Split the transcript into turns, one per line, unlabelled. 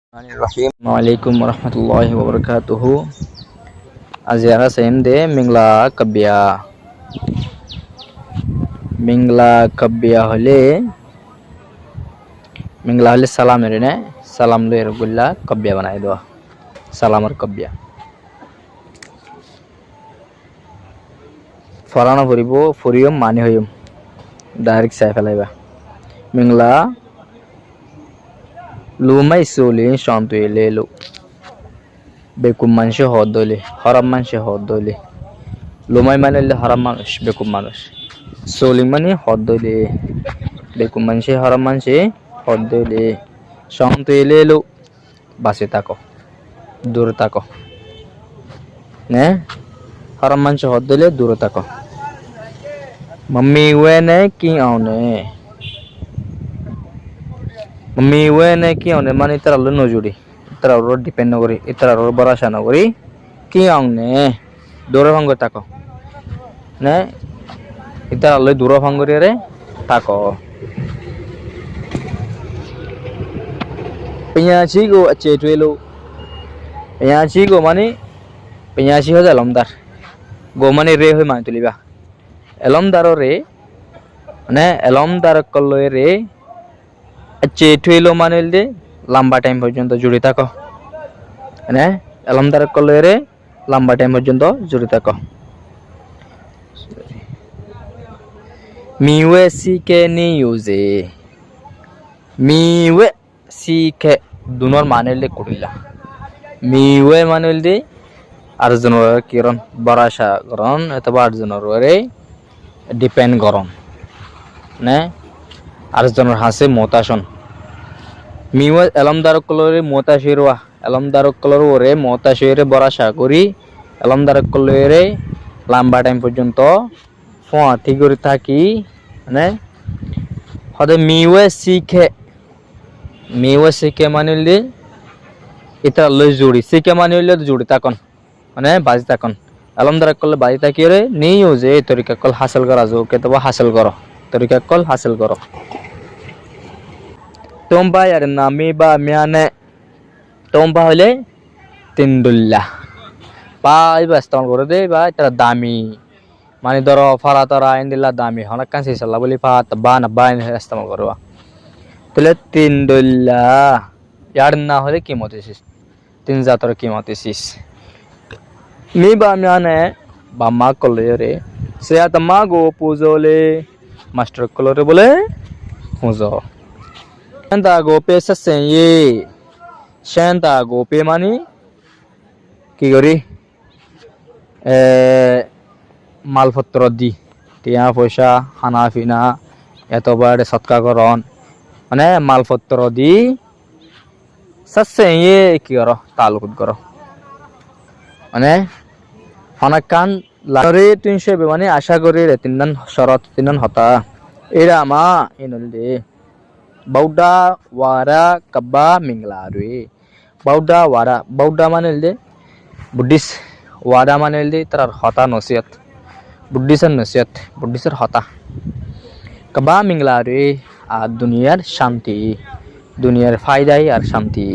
Assalamualaikum warahmatullahi wabarakatuh. Aziara Sende Mingla Kabya hole salam erene salam lo ergulla kabya banai do salamar kabya farana poribo forium mani hoyum direct sai felaiba Mingla lumai soli shantu elelo bekum manshe hodole haram manshe hodole lumai manele haram manush bekum manush soli mani hodole bekum manshe haram manshe hodole shantu elelo base tako dur tako ne haram manshe hodole dur tako mummy wene ki aune mummy wene ki aune mani tara lo nojuri tara ro depend nagori itara ro barasha nagori ki aune dura bhango tako ne itara lo dura bhangori re tako penyaji go ache twelo penyaji go mani penyaji ho jalomdar go mani re hoy man tuliba elomdaro re ne elomdar kolloy re ache twelo manelde lamba time পর্যন্ত জুড়ে থাকো মানে এলমদার কলরে লম্বা time পর্যন্ত জুড়ে থাকো মিওয়ে সিকে নি ইউজে মিওয়ে সিকে দুনোর মানেলে কুড়িলা মিওয়ে মানেলে আরজনের কিরণ বরাশা করন অথবা আরজনের ডিপেন্ড করন না আরজনের হাসে মোতাশন মিওয়ে এলমদারক কলরে মোতাশিরওয়া এলমদারক কলর ওরে মোতাশিরে বরাশা করি এলমদারক কলরে লম্বা টাইম পর্যন্ত ফোঁয়াতি করে থাকি মানে হদে মিওয়ে সিকে মানিলে এটা লই জুড়ি সিকে মানিলে জুড়ি থাকুন মানে বাজি থাকুন এলমদারক কল বাজি থাকি রে নিও যে তরিকা কল হাসিল করা যাও কেতবা হাসিল করো তরিকা কল হাসিল করো tomba yar nami ba miane tomba hole tindullah ba iba stone করে দে বা এটা দামি মানে ধরো ফারা তরা ইন্দিল্লা দামি হনাকান সিসাল্লা বলি ফাত বা না বা ইস্তেমাল করবা তাহলে তিনদুল্লাহ ইয়ার না হলে কি মতেছিস তিন জাতর কি মতেছিস মি বা মিয়ানে বা মা কলে রে সে আত মা গো পুজোলে মাস্টার কলরে বলে পুজো Shanta gope sasenye Shanta gope mani কি করি মালপত্র দি টিয়া পয়সা খানা পিনা এতবার সৎকারণ মানে মালপত্র দি সাসেয়ে কি করো তালুক করো মানে হনাকান লারে 300 মানে আশা করি রে তিনন শরত তিনন হতা এরা মা ইনল দে Bauda wara kabba minglarui bauda manelde buddhist wara manelde tarar hota nasihat buddhisar hota kabba minglarui আর দুনিয়ার শান্তি দুনিয়ার ফায়দাই আর শান্তি